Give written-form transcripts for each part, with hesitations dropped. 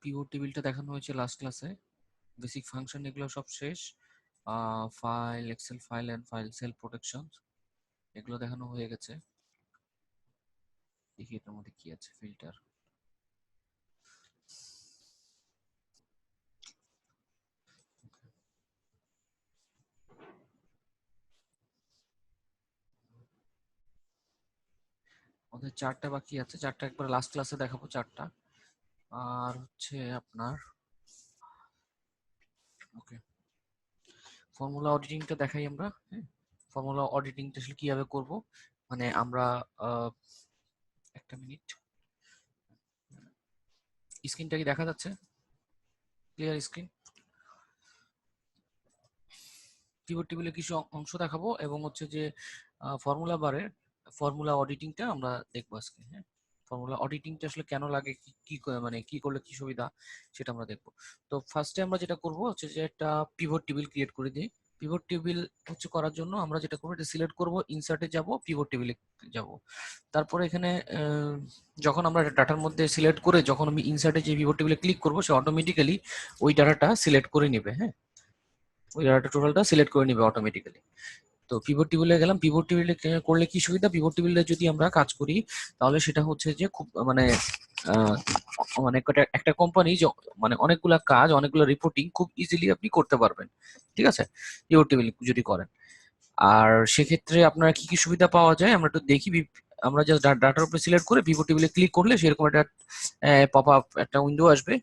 Pivot টেবিলটা দেখানো হয়েছে লাস্ট ক্লাসে। বেসিক ফাংশন এগুলো সব শেষ। File, excel file and file cell protection এগুলো দেখানো হয়ে গেছে। দেখি এটার মধ্যে কি আছে। ফিল্টার, ওদের 4টা বাকি আছে, 4টা একবার লাস্ট ক্লাসে দেখাবো 4টা। আর হচ্ছে আপনার ওকে, ফর্মুলা অডিটিংটা দেখাই আমরা। হ্যাঁ, ফর্মুলা অডিটিংটা আসলে কিভাবে করব, মানে আমরা একটা মিনিট, স্ক্রিনটা কি দেখা যাচ্ছে? Clear screen? পিভট টেবিলে কিছু অংশ দেখাবো এবং হচ্ছে যে ফর্মুলা বারে ফর্মুলা অডিটিংটা আমরা দেখবো আজকে। হ্যাঁ, ফর্মুলা অডিটিংটা আসলে কেন লাগে, কি কি মানে কি করলে কি সুবিধা, সেটা আমরা দেখবো। তো ফার্স্টে আমরা যেটা করব হচ্ছে যে একটা পিভট টেবিল ক্রিয়েট করে দিই। পিভট টেবিল হচ্ছে করার জন্য আমরা যেটা করবো, এটা সিলেক্ট করব, ইনসার্টে যাব, পিভট টেবিলে যাব। তারপরে এখানে যখন আমরা ডাটার মধ্যে সিলেক্ট করে যখন আমি ইনসার্টে যে পিভট টেবিলে ক্লিক করবো, সে অটোমেটিক্যালি ওই ডাটাটা সিলেক্ট করে নেবে। হ্যাঁ, ওই ডাটা টোটালটা সিলেক্ট করে নিবে অটোমেটিক্যালি। তো পিভট টেবিলে গেলাম। পিভট টেবিলে করলে কি সুবিধা, পিভট টেবিলে যদি আমরা কাজ করি তাহলে সেটা হচ্ছে যে খুব মানে আহ, মানে একটা কোম্পানি মানে অনেকগুলা কাজ, অনেকগুলো রিপোর্টিং খুব ইজিলি আপনি করতে পারবেন। ঠিক আছে, পিভট টেবিল যদি করেন। আর সেক্ষেত্রে আপনার কি কি সুবিধা পাওয়া যায় আমরা একটু দেখি। আমরা জাস্ট ডাটার উপরে সিলেক্ট করে পিভট টেবিলে ক্লিক করলে সেরকম একটা পপ আপ একটা উইন্ডো আসবে।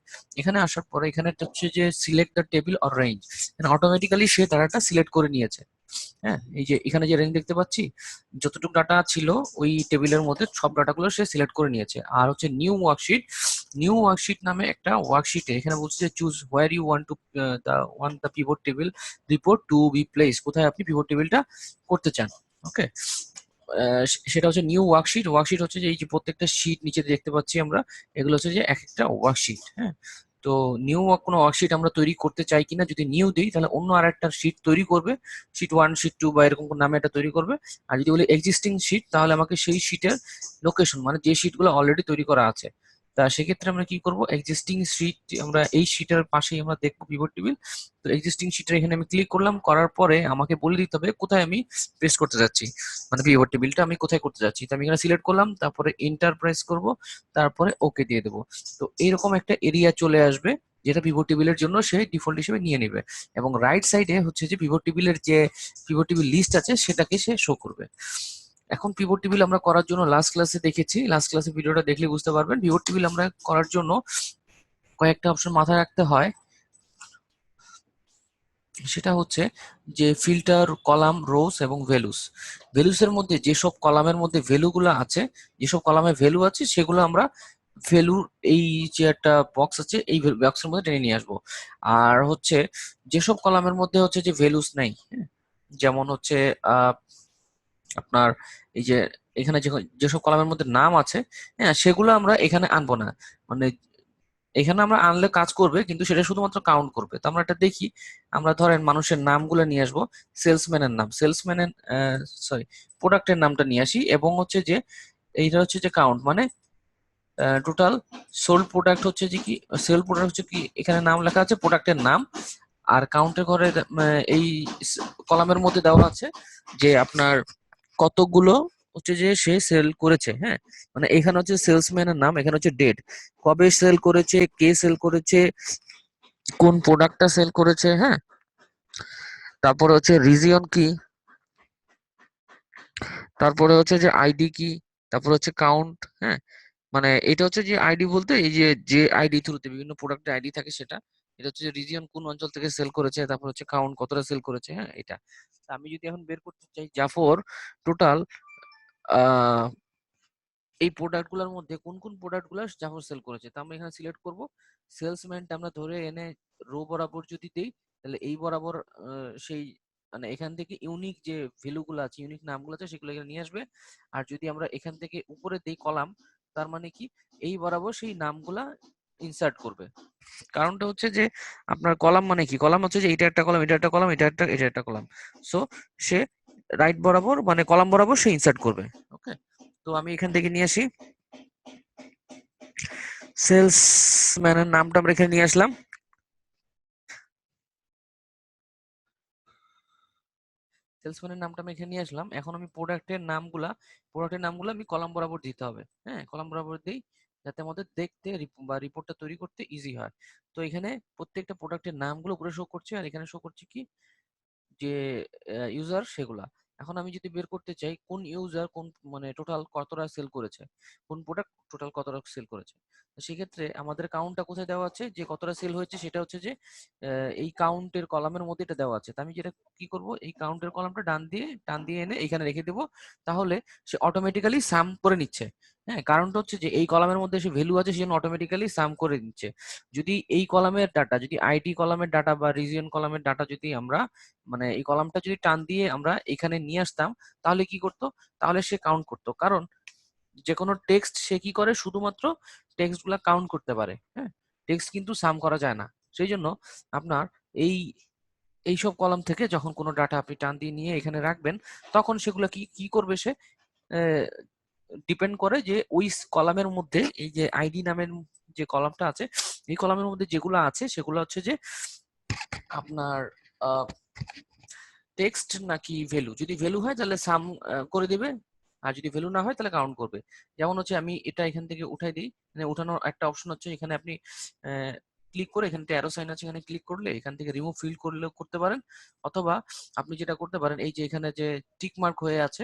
এখানে আসার পরে এখানে একটা হচ্ছে যে select the table or range, automatically সে ডাটাটা সিলেক্ট করে নিয়েছে। হ্যাঁ, এই যে এখানে যে রেঞ্জ দেখতে পাচ্ছি, যতটুকু ডাটা ছিল ওই টেবিলের মধ্যে সব ডাটাগুলো সে সিলেক্ট করে নিয়েছে। আর হচ্ছে নিউ ওয়ার্কশিট, নিউ ওয়ার্কশিট নামে একটা ওয়ার্কশিটে এখানে বলছে যে choose where you want to the pivot table report to be place, কোথায় আপনি পিভট টেবিলটা করতে চান। ওকে, সেটা হচ্ছে নিউ ওয়ার্কশিট। ওয়ার্কশিট হচ্ছে যে এই যে প্রত্যেকটা শীট নিচে দেখতে পাচ্ছি আমরা, এগুলো হচ্ছে যে এক একটা ওয়ার্কশিট। হ্যাঁ, তো নিউ কোনো ওয়ার্কশিট আমরা তৈরি করতে চাই কিনা, যদি নিউ দিই তাহলে অন্য আর একটা শীট তৈরি করবে, শীট 1, শীট 2 বা এরকম কোন নামে একটা তৈরি করবে। আর যদি বলি এক্সিস্টিং শীট, তাহলে আমাকে সেই শীটের লোকেশন, মানে যে শীটগুলো অলরেডি তৈরি করা আছে, তা সেক্ষেত্রে আমরা কি করব, এক্সিস্টিং শীট আমরা এই শীটের পাশেই আমরা দেখবো পিভট টেবিল। তো এক্সিস্টিং শীটের এখানে আমি ক্লিক করলাম, করার পরে আমাকে বলে দিতে হবে কোথায় আমি পেস্ট করতে যাচ্ছি, মানে পিভট টেবিলটা আমি কোথায় করতে যাচ্ছি। তো আমি এখানে সিলেক্ট করলাম, তারপরে এন্টার প্রেস করব, তারপরে ওকে দিয়ে দেবো। তো এইরকম একটা এরিয়া চলে আসবে যেটা পিভট টেবিলের জন্য সে ডিফল্ট হিসেবে নিয়ে নেবে, এবং রাইট সাইডে হচ্ছে যে পিভট টেবিলের যে পিভট টেবিল লিস্ট আছে সেটাকে সে শো করবে। এখন পিভট টেবিল আমরা করার জন্য লাস্ট ক্লাসে দেখেছি, লাস্ট ক্লাসে ভিডিওটা দেখলে বুঝতে পারবেন। পিভট টেবিল আমরা করার জন্য কয়েকটা অপশন মাথায় রাখতে হয়। সেটা হচ্ছে যে ফিল্টার, কলাম, রোস এবং ভ্যালুস। ভ্যালুসের মধ্যে যেসব কলামের মধ্যে ভ্যালুগুলো আছে, যেসব কলামে ভ্যালু আছে সেগুলো আমরা ভ্যালুর এই যে একটা বক্স আছে এই বক্সের মধ্যে টেনে নিয়ে আসবো। আর হচ্ছে যেসব কলামের মধ্যে হচ্ছে যে ভ্যালুস নাই, হ্যাঁ, যেমন হচ্ছে আহ আপনার এই যে এখানে যেসব কলামের মধ্যে নাম আছে, হ্যাঁ, সেগুলো আমরা এখানে আনবো না। মানে এখানে আমরা আনলে কাজ করবে কিন্তু সেটা শুধুমাত্র কাউন্ট করবে। তো আমরা এটা দেখি, আমরা ধরেন মানুষের নামগুলো নিয়ে আসবো, সেলসম্যানের নাম, সেলসম্যানের সরি প্রোডাক্টের নামটা নিয়ে আসি, এবং হচ্ছে যে এইটা হচ্ছে যে কাউন্ট, মানে টোটাল সোল্ড প্রোডাক্ট হচ্ছে যে কি, সেল প্রোডাক্ট হচ্ছে কি, এখানে নাম লেখা আছে প্রোডাক্টের নাম। আর কাউন্টের ঘরে এই কলামের মধ্যে দেওয়া আছে যে আপনার কতগুলো হচ্ছে যে সে সেল করেছে। হ্যাঁ, মানে এখানে হচ্ছে সেলসম্যানের নাম, এখানে হচ্ছে ডেট, কবে সেল করেছে, কে সেল করেছে, কোন প্রোডাক্টটা সেল করেছে। হ্যাঁ, তারপরে হচ্ছে রিজিয়ন কি, তারপরে হচ্ছে যে আইডি কি, তারপরে হচ্ছে কাউন্ট। হ্যাঁ, মানে এটা হচ্ছে যে আইডি বলতে এই যে যে আইডি থ্রুতে বিভিন্ন প্রোডাক্টের আইডি থাকে সেটা। এটা হচ্ছে যে রিজিয়ন কোন অঞ্চল থেকে সেল করেছে, তারপর হচ্ছে কাউন্ট কতটা সেল করেছে। হ্যাঁ, এটা। তা আমি যদি এখন বের করতে চাই জাফর টোটাল এই প্রোডাক্ট গুলোর মধ্যে কোন কোন প্রোডাক্ট গুলো জাফর সেল করেছে, তা আমরা এখানে সিলেক্ট করব। সেলসম্যানটা আমরা ধরে এনে রো বরাবর যদি দেই, তাহলে এই বরাবর সেই মানে এখান থেকে ইউনিক যে ভ্যালু গুলো আছে, ইউনিক নামগুলো আছে সেগুলো এখানে নিয়ে আসবে। আর যদি আমরা এখান থেকে উপরে দেই কলাম, তার মানে কি এই বরাবর সেই নামগুলা ইনসার্ট করবে। কারণটা হচ্ছে যে আপনার কলাম মানে কি, কলাম হচ্ছে যে এটা একটা কলাম, এটা একটা কলাম, এটা একটা কলাম। সো সে রাইট বরাবর মানে কলাম বরাবর সে ইনসার্ট করবে। ওকে, তো আমি এখান থেকে নিয়ে আসি। সেলসম্যানের নামটা আমরা এখানে নিয়ে আসলাম। সেলসম্যানের নামটা আমি এখানে নিয়ে আসলাম। এখন আমি প্রোডাক্টের নামগুলো আমি কলাম বরাবর দিতে হবে। হ্যাঁ, কলাম বরাবর দিই যাতে আমাদের দেখতে বা রিপোর্টটা তৈরি করতে ইজি হয়। তো এখানে প্রত্যেকটা প্রোডাক্টের নামগুলো উপরে শো করছে, আর এখানে শো করছে কি যে ইউজার সেগুলা। এখন আমি যদি বের করতে চাই কোন ইউজার কোন মানে টোটাল কতটা সেল করেছে, কোন প্রোডাক্ট টোটাল কতটা সেল করেছে, তো সেক্ষেত্রে আমাদের কাউন্টটা কোথায় দেওয়া আছে, যে কতটা সেল হয়েছে সেটা হচ্ছে যে এই কাউন্টের কলামের মধ্যে এটা দেওয়া আছে। তো আমি যেটা কি করব, এই কাউন্টের কলামটা টান দিয়ে এনে এখানে রেখে দেবো। তাহলে সে অটোমেটিক্যালি সাম করে নিচ্ছে। হ্যাঁ, কারণটা হচ্ছে যে এই কলামের মধ্যে সে ভ্যালু আছে, সেজন্য অটোমেটিক্যালি সাম করে নিচ্ছে। যদি এই কলামের ডাটা, যদি আইডি কলামের ডাটা বা রিজিয়ন কলামের ডাটা যদি আমরা মানে এই কলামটা যদি টান দিয়ে আমরা এখানে নিয়ে আসতাম, তাহলে কি করতো, তাহলে সে কাউন্ট করতো। কারণ যে কোনো টেক্সট সে কি করে, শুধুমাত্র টেক্সট গুলা কাউন্ট করতে পারে। হ্যাঁ, টেক্সট কিন্তু সাম করা যায় না। সেই জন্য আপনার এই এইসব কলাম থেকে যখন কোনো ডাটা আপনি টান দিয়ে নিয়ে এখানে রাখবেন, তখন সেগুলো কি কি করবে, সে ডিপেন্ড করে যে ওই কলামের মধ্যে এই যে আইডি নামের যে কলামটা আছে, এই কলামের মধ্যে যেগুলো আছে সেগুলো হচ্ছে যে আপনার টেক্সট নাকি ভ্যালু। যদি ভ্যালু হয় তাহলে সাম করে দিবে, আর যদি ভ্যালু না হয় তাহলে কাউন্ট করবে। যেমন হচ্ছে আমি এটা এখান থেকে উঠাই দিই। মানে উঠানোর একটা অপশন হচ্ছে, এখানে আপনি ক্লিক করে এখানে অ্যারো সাইন আছে, এখানে ক্লিক করলে এখান থেকে রিমুভ ফিল্ড করলেও করতে পারেন। অথবা আপনি যেটা করতে পারেন, এই যে এখানে যে টিক মার্ক হয়ে আছে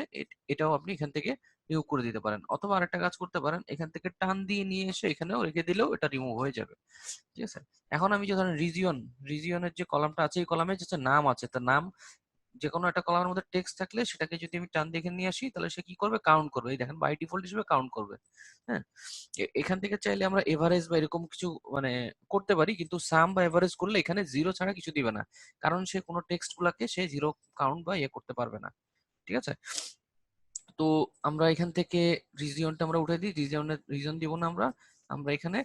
এটাও আপনি এখান থেকে রিমুভ করে দিতে পারেন। অথবা আরেকটা কাজ করতে পারেন, এখান থেকে টান দিয়ে নিয়ে এসে এখানেও রেখে দিলেও এটা রিমুভ হয়ে যাবে। ঠিক আছে। এখন আমি যে ধরেন রিজিয়নের যে কলামটা আছে, এই কলামে যে নাম আছে, তার নাম যে কোনো একটা কলামের মধ্যে টেক্সট থাকলে সেটাকে যদি আমি টান দেখে নিয়ে আসি, তাহলে সে কি করবে, কাউন্ট করবে। এই দেখেন বাই ডিফল্ট হিসেবে কাউন্ট করবে। হ্যাঁ, এখান থেকে চাইলে আমরা এভারেজ বা এরকম কিছু মানে করতে পারি, কিন্তু সাম বা এভারেজ করলে এখানে জিরো ছাড়া কিছু দিবে না। কারণ সে কোনো টেক্সট গুলাকে সে জিরো কাউন্ট বা ইয়ে করতে পারবে না। ঠিক আছে। তো আমরা এখান থেকে রিজিয়নটা আমরা উঠে দিই, রিজন দিব না আমরা, আমরা এখানে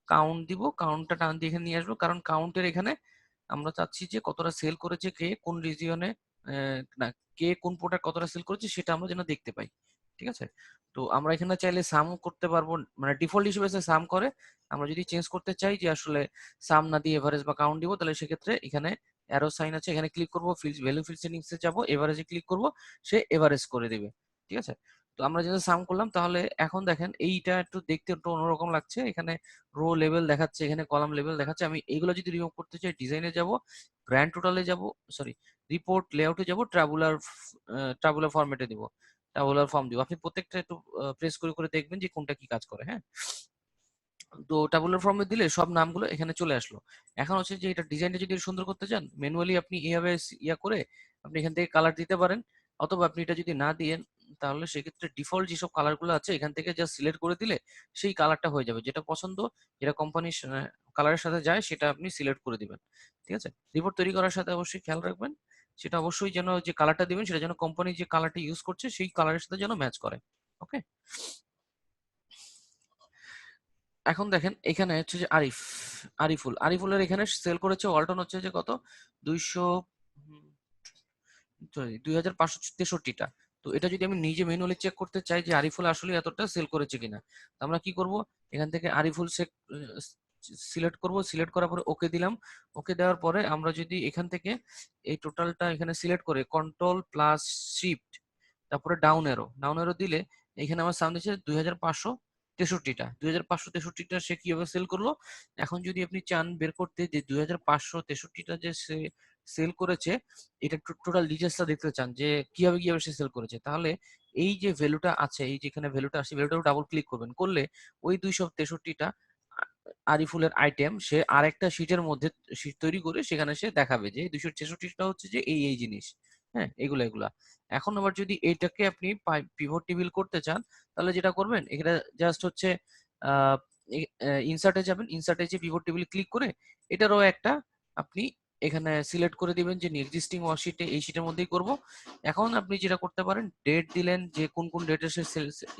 কাউন্ট দিব। কাউন্টটা টান দিয়ে এখানে নিয়ে আসবো, কারণ কাউন্টের এখানে আমরা চাচ্ছি যে কতটা সেল করেছে, কে কোন রিজিয়নে, না কে কোন প্রোডাক্ট কতটা সেল করেছে সেটা আমরা যেন দেখতে পাই। ঠিক আছে। তো আমরা এখানে চাইলে সাম করতে পারবো, মানে ডিফল্ট হিসেবে সে সাম করে। আমরা যদি চেঞ্জ করতে চাই যে আসলে সাম না দিয়ে এভারেজ বা কাউন্ট দিব, তাহলে সেক্ষেত্রে এখানে অ্যারো সাইন আছে, এখানে ক্লিক করবো, ভ্যালু ফিল্ড সেটিংস এ যাবো, এভারেজে ক্লিক করব, সে এভারেজ করে দিবে। ঠিক আছে। তো আমরা যেটা সাম করলাম, তাহলে এখন দেখেন এইটা একটু দেখতে একটু অন্যরকম লাগছে। এখানে রো লেভেল দেখাচ্ছে, এখানে কলাম লেভেল দেখাচ্ছে। আমি এইগুলো যদি রিমুভ করতে চাই, ডিজাইনে যাব, গ্র্যান্ড টোটালে যাব, সরি রিপোর্ট লেআউটে যাব, ট্রাবুলার ফরম্যাটে দিব, ট্রাবুলার ফর্ম দিব। আপনি প্রত্যেকটা একটু প্রেস করে করে দেখবেন যে কোনটা কি কাজ করে। হ্যাঁ, তো ট্যাবুলার ফর্মে দিলে সব নামগুলো এখানে চলে আসলো। এখন হচ্ছে যে এটা ডিজাইনটা যদি সুন্দর করতে চান, ম্যানুয়ালি আপনি এইভাবে ইয়া করে আপনি এখান থেকে কালার দিতে পারেন। অথবা আপনি এটা যদি না দিয়েন, তাহলে সেক্ষেত্রে ডিফল্ট যেসব কালার গুলো আছে এখান থেকে জাস্ট সিলেক্ট করে দিলে সেই কালারটা হয়ে যাবে। যেটা পছন্দ, যেটা কোম্পানির কালারের সাথে যায়, সেটা আপনি সিলেক্ট করে দিবেন। ঠিক আছে। রিপোর্ট তৈরি করার সাথে অবশ্যই খেয়াল রাখবেন, সেটা অবশ্যই যেন যে কালারটা দিবেন সেটা যেন কোম্পানি যে কালারটা ইউজ করছে সেই কালারের সাথে যেন ম্যাচ করে। ওকে। এখন দেখেন এখানে হচ্ছে যে আরিফুলের এখানে সেল করেছে ওয়ালটন হচ্ছে যে কত, 200 সরি 2563টা। তো এটা যদি আমি নিজে ম্যানুয়ালি চেক করতে চাই যে আরিফুল আসলে এতটা সেল করেছে কিনা, তো আমরা কি করব, এখান থেকে আরিফুল সিলেক্ট করব, সিলেক্ট করার পরে ওকে দিলাম। ওকে দেওয়ার পরে আমরা যদি এখান থেকে এই টোটালটা এখানে সিলেক্ট করে কন্ট্রোল প্লাস শিফট, তারপরে ডাউন এরো দিলে এখানে আমার সামনে হচ্ছে 2563টা সে কিভাবে সেল করলো। এখন যদি আপনি চান বের করতে যে 2563টা যে সে সেল করেছে, এটা টোটাল ডিটেলসটা দেখতে চান যে কিভাবে কিভাবে সে সেল করেছে, তাহলে এই যে ভ্যালুটা আছে, এই যেখানে ভ্যালুটা আসে, ভ্যালুটা ডাবল ক্লিক করবেন, করলে ওই 263টা আরিফুলের আইটেম সে আরেকটা শিটের মধ্যে শিট তৈরি করে সেখানে সে দেখাবে যে 266টা হচ্ছে যে এই এই জিনিস। হ্যাঁ, এগুলা এখন আবার যদি এইটাকে আপনি পিভট টেবিল করতে চান, তাহলে যেটা করবেন, এখানে জাস্ট হচ্ছে আহ ইনসার্টে যাবেন, ইনসার্টে যে পিভট টেবিল ক্লিক করে এটারও একটা আপনি এখানে সিলেক্ট করে দিবেন যে এক্সিস্টিং ওয়ার্কশিটে এই শিটের মধ্যেই করব। এখন আপনি যেটা করতে পারেন, ডেট দিলেন যে কোন কোন ডেটে সে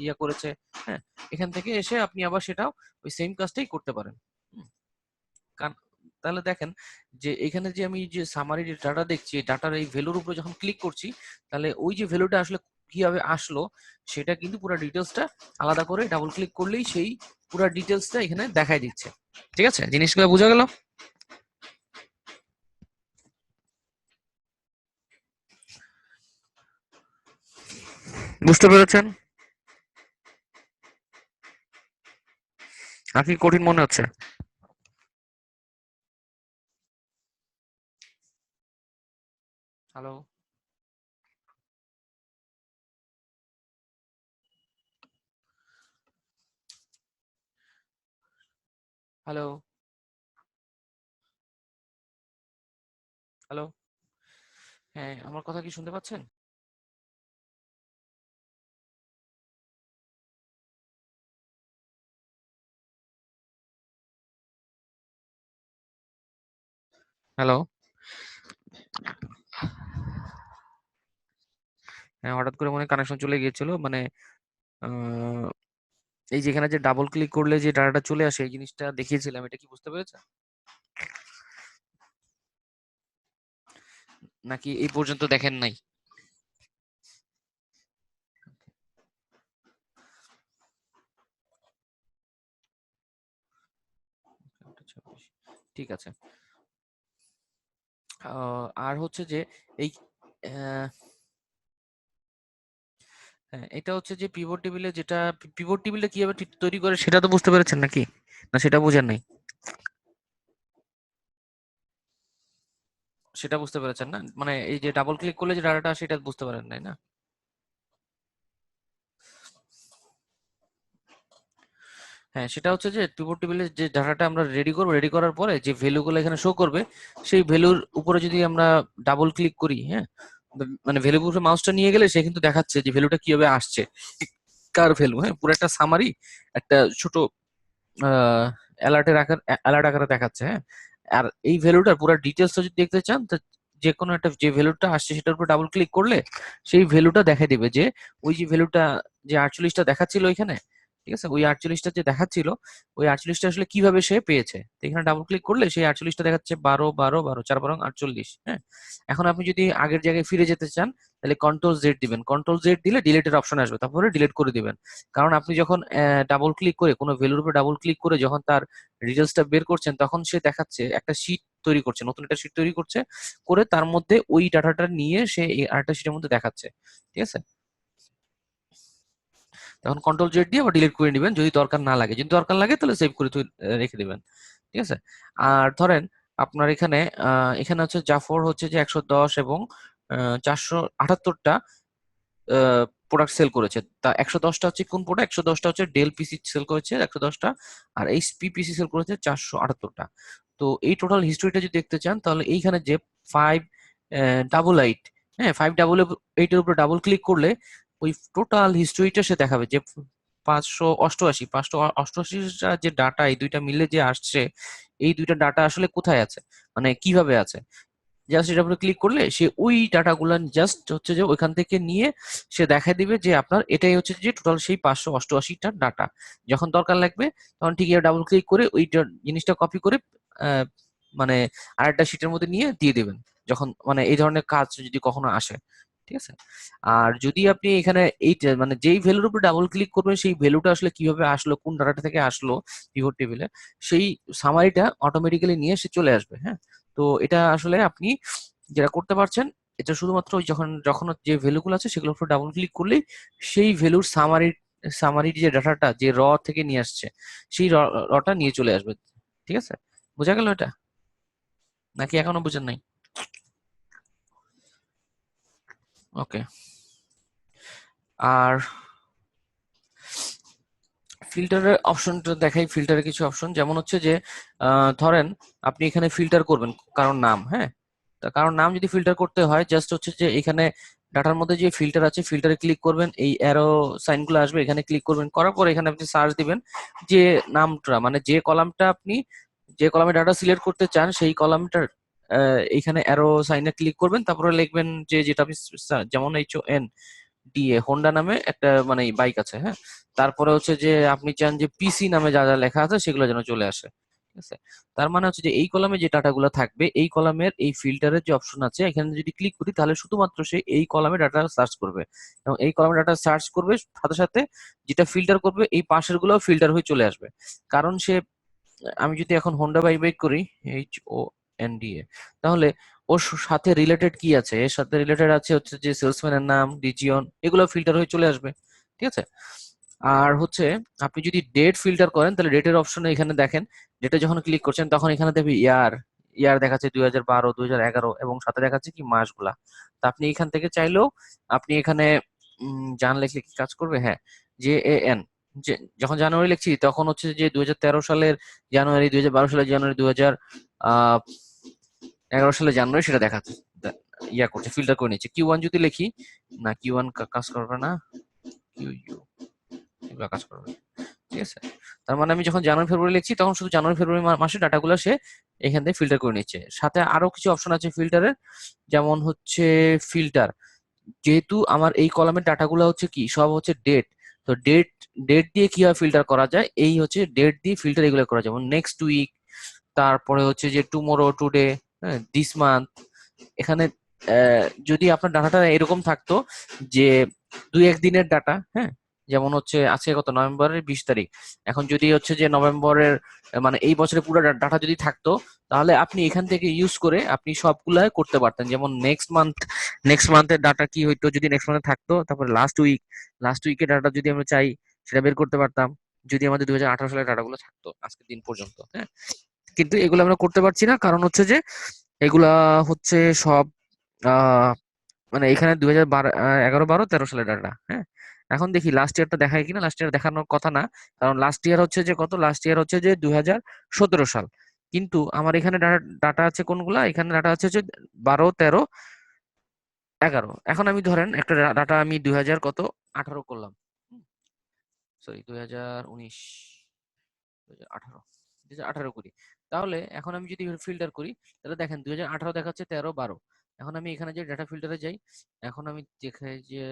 ইয়া করেছে। হ্যাঁ, এখান থেকে এসে আপনি আবার সেটাও ওই সেম কাজটাই করতে পারেন। হুম, তাহলে দেখেন যে এখানে যে আমি যে সামারি ডাটা দেখছি, ডাটার এই ভ্যালুর উপরে যখন ক্লিক করছি, তাহলে ওই যে ভ্যালুটা আসলে কিভাবে আসলো সেটা কিন্তু পুরো ডিটেলসটা আলাদা করে ডাবল ক্লিক করলেই সেই পুরো ডিটেলসটা এখানে দেখাই দিচ্ছে। ঠিক আছে, জিনিসগুলো বোঝা গেল? বুঝতে পেরেছেন নাকি কঠিন মনে হচ্ছে? Hello, hello, hello. হ্যাঁ, আমার কথা কি শুনতে পাচ্ছেন? হ্যালো। হ্যাঁ, হঠাৎ করে মনে কানেকশন চলে গিয়েছিল, মানে আহ, এই যেখানে যে ডাবল ক্লিক করলে যে ডাটাটা চলে আসে এই জিনিসটা দেখিয়েছিলাম, এটা কি বুঝতে পেরেছেন নাকি এই পর্যন্ত দেখেন নাই? ঠিক আছে। আর হচ্ছে যে এই আহ, হ্যাঁ, এটা হচ্ছে যে পিভট টেবিলে যেটা, পিভট টেবিলটা কিভাবে তৈরি করে সেটা তো বুঝতে পেরেছেন নাকি, না সেটা বোঝেন নাই? সেটা বুঝতে পেরেছেন না, মানে এই যে ডাবল ক্লিক করলে যে ডাটাটা আসে এটা বুঝতে পারেন নাই না? হ্যাঁ, সেটা হচ্ছে যে পিভট টেবিলের যে ডাটাটা আমরা রেডি করবো, রেডি করার পরে যে ভ্যালুগুলো এখানে শো করবে সেই ভ্যালুর উপরে যদি আমরা ডাবল ক্লিক করি, হ্যাঁ, মানে ভ্যালুর উপরে মাউসটা নিয়ে গেলে সে কিন্তু দেখাচ্ছে যে ভ্যালুটা কিভাবে আসছে, কার ভ্যালু, হ্যাঁ, পুরো একটা সামারি, একটা ছোট অ্যালার্টের আকার, অ্যালার্ট আকারে দেখাচ্ছে, হ্যাঁ। আর এই ভ্যালুটার পুরো ডিটেলসটা যদি দেখতে চান তো যে কোনো একটা, যে ভ্যালুটা আসছে সেটার উপর ডাবল ক্লিক করলে সেই ভ্যালুটা দেখা দিবে যে ওই যে ভ্যালুটা, যে 48টা দেখাচ্ছিল ওইখানে, ঠিক আছে, ওই 48টা যে দেখাচ্ছিল ওই 48টা আসলে কিভাবে সে পেয়েছে, তো এখানে ডাবল ক্লিক করলে সেই 48টা দেখাচ্ছে 12 12 12, 4 12 48, হ্যাঁ। এখন আপনি যদি আগের জায়গায় ফিরে যেতে চান তাহলে কন্ট্রোল জেড দিবেন, কন্ট্রোল জেড দিলে ডিলিটের অপশন আসবে, তারপরে ডিলিট করে দিবেন। কারণ আপনি যখন ডাবল ক্লিক করে কোনো ভ্যালুর উপর ডাবল ক্লিক করে যখন তার ডিটেলসটা বের করছেন তখন সে দেখাচ্ছে একটা শীট তৈরি করছে, নতুন একটা শীট তৈরি করছে, করে তার মধ্যে ওই ডাটাটা নিয়ে সে এই আরেকটা শীটের মধ্যে দেখাচ্ছে। ঠিক আছে, তখন কন্ট্রোল জেড দিয়ে আবার ডিলিট করে নেবেন যদি দরকার না লাগে, যদি দরকার লাগে তাহলে সেভ করে রেখে দিবেন। ঠিক আছে। আর ধরেন আপনার এখানে এখানে হচ্ছে জাফর হচ্ছে যে 110 এবং 478টা প্রোডাক্ট সেল করেছে, তা 110টা হচ্ছে কোন প্রোডাক্ট, 110টা হচ্ছে ডেল পিসি সেল করেছে 110টা, আর এইচপি পিসি সেল করেছে 478টা। তো এই টোটাল হিস্ট্রিটা যদি দেখতে চান তাহলে এইখানে যে 588, হ্যাঁ, 588 এর উপর ডাবল ক্লিক করলে ওই টোটাল হিস্ট্রিটা সে দেখাবে যে 588টা যে ডাটা এই দুইটা মিলে যে আসছে, এই দুইটা ডাটা আসলে কোথায় আছে, মানে কিভাবে আছে। জাস্ট এটার উপরে ক্লিক করলে সে ওই ডাটাগুলো জাস্ট হচ্ছে যে ওইখান থেকে নিয়ে সে দেখা দিবে যে আপনার এটাই হচ্ছে যে টোটাল সেই 588টা ডাটা। যখন দরকার লাগবে তখন ঠিক ডাবল ক্লিক করে ওই জিনিসটা কপি করে আহ, মানে আরেকটা শিটের মধ্যে নিয়ে দিয়ে দিবেন, যখন মানে এই ধরনের কাজ যদি কখনো আসে। ঠিক আছে। আর যদি আপনি এখানে মানে যেই ভ্যালুর উপর ডাবল ক্লিক করবেন সেই ভ্যালুটা আসলে কিভাবে আসলো, কোন ডাটা থেকে আসলো পিভট টেবিলে, সেই সামারিটা অটোমেটিক্যালি নিয়ে সে চলে আসবে, হ্যাঁ। তো এটা আসলে আপনি যেটা করতে পারছেন, এটা শুধুমাত্র ওই যখন যখন যে ভ্যালুগুলো আছে সেগুলোর উপর ডাবল ক্লিক করলেই সেই ভ্যালুর সামারির যে ডাটাটা যে থেকে নিয়ে আসছে সেই রটা নিয়ে চলে আসবে। ঠিক আছে, বোঝা গেল এটা নাকি এখনো বুঝেন নাই? ওকে। আর ফিল্টারের অপশনটা দেখাই, ফিল্টারের কিছু অপশন যেমন হচ্ছে যে ধরেন আপনি এখানে ফিল্টার করবেন কারোর নাম, হ্যাঁ, তা কারোর নাম যদি ফিল্টার করতে হয় জাস্ট হচ্ছে যে এখানে ডাটার মধ্যে যে ফিল্টার আছে ফিল্টারে ক্লিক করবেন, এই অ্যারো সাইনগুলো আসবে, এখানে ক্লিক করবেন, করার পর এখানে আপনি সার্চ দিবেন যে নামটা, মানে যে কলামটা আপনি, যে কলামে ডাটা সিলেক্ট করতে চান সেই কলামটার এইখানে অ্যারো সাইনে ক্লিক করবেন, তারপরে লিখবেন যে যেটা আপনি যেমন HON ডিএ হোন্ডা নামে একটা মানে বাইক আছে, হ্যাঁ। তারপরে হচ্ছে যে আপনি চান যে পিসি নামে যা যা লেখা আছে সেগুলো যেন চলে আসে। আছে। তার মানে হচ্ছে যে এই কলামে যে ডাটাগুলো থাকবে, এই কলামের এই ফিল্টারের যে অপশন আছে এখানে যদি ক্লিক করি তাহলে শুধুমাত্র সে এই কলামে ডাটা সার্চ করবে, এবং এই কলামে ডাটা সার্চ করবে সাথে সাথে যেটা ফিল্টার করবে এই পাশের গুলো ফিল্টার হয়ে চলে আসবে। কারণ সে, আমি যদি এখন হোন্ডা বাইক করি, HONDA, তাহলে ওর সাথে রিলেটেড কি আছে, এর সাথে রিলেটেড আছে হচ্ছে যে সেলসম্যানের নাম, রিজিয়ন, এগুলো ফিল্টার হয়ে চলে আসবে। ঠিক আছে। আর হচ্ছে আপনি যদি ডেট ফিল্টার করেন তাহলে ডেটের অপশনে এখানে দেখেন, ডেটে যখন ক্লিক করছেন তখন এখানে দেখবে ইয়ার, ইয়ার দেখাচ্ছে 2012, 2011, এবং সাথে দেখাচ্ছে কি মাসগুলা। তা আপনি এখান থেকে চাইলেও আপনি এখানে জান লিখলে কি কাজ করবে, হ্যাঁ, JAN, যে যখন জানুয়ারি লিখছি তখন হচ্ছে যে 2013 সালের জানুয়ারি, 2012 সালের জানুয়ারি, 2011 সালের জানুয়ারি সেটা দেখাচ্ছে, ইয়া করছে, ফিল্টার করে নিচ্ছে। Q1 যদি লিখি, না Q1 কাজ করবে না, QU এগুলো কাজ করবে। ঠিক আছে। তার মানে আমি যখন জানুয়ারি ফেব্রুয়ারি লিখছি তখন শুধু জানুয়ারি ফেব্রুয়ারি মাসের ডাটাগুলো সে এখান থেকে ফিল্টার করে নিচ্ছে। সাথে আরো কিছু অপশন আছে ফিল্টারের, যেমন হচ্ছে ফিল্টার, যেহেতু আমার এই কলামের ডাটাগুলো হচ্ছে কি সব হচ্ছে ডেট, তো ডেট, ডেট দিয়ে কিভাবে ফিল্টার করা যায়, এই হচ্ছে ডেট দিয়ে ফিল্টার এগুলো করা যায়, যেমন নেক্সট উইক, তারপরে হচ্ছে যে টুমোরো, টুডে, হ্যাঁ, দিস মান্থ। এখানে যদি আপনার ডাটাটা এরকম থাকতো যে 2-1 দিনের ডাটা, হ্যাঁ, যেমন হচ্ছে আজকে কত, নভেম্বরের 20 তারিখ, এখন যদি হচ্ছে যে নভেম্বরের মানে এই বছরের পুরো ডাটা যদি থাকতো, তাহলে আপনি এখান থেকে ইউজ করে আপনি সবগুলা করতে পারতেন। যেমন নেক্সট মান্থ, নেক্সট মান্থের ডাটা কি হইতো যদি নেক্সট মান্থে থাকতো, তারপরে লাস্ট উইক, লাস্ট উইকের ডাটা যদি আমরা চাই সেটা বের করতে পারতাম, যদি আমাদের 2018 সালের ডাটাগুলো থাকতো আজকের দিন পর্যন্ত, হ্যাঁ। কিন্তু এগুলো আমরা করতে পারছি না, কারণ হচ্ছে যে এগুলা হচ্ছে সব আহ মানে এখানে 2011, 12, 13 সালের ডাটা, হ্যাঁ। এখন দেখি লাস্ট ইয়ারটা দেখায় কিনা, লাস্ট ইয়ার দেখানোর কথা না, কারণ লাস্ট ইয়ার হচ্ছে যে কত, লাস্ট ইয়ার হচ্ছে যে 2017 সাল। কিন্তু আমার এখানে ডাটা আছে কোনগুলা, এখানে ডাটা আছে হচ্ছে 12, 13, 11। এখন আমি ধরেন একটা ডাটা আমি 2000 কত, 18 করলাম, সরি 2019, 2018, 2018 করি, তাহলে এখন আমি যদি ফিল্টার করি তাহলে দেখেন 2018 দেখাচ্ছে, 13, 12। এখন আমি এখানে যে ডাটা ফিল্টারে যাই, এখন আমি দেখাই যে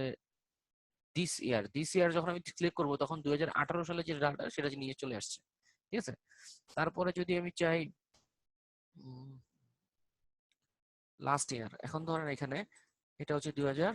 দিস ইয়ার, দিস ইয়ার যখন আমি ক্লিক করবো তখন 2018 সালে যে ডাটা সেটা নিয়ে চলে আসছে। ঠিক আছে। তারপরে যদি আমি চাই লাস্ট ইয়ার, এখন ধরেন এখানে এটা হচ্ছে 2000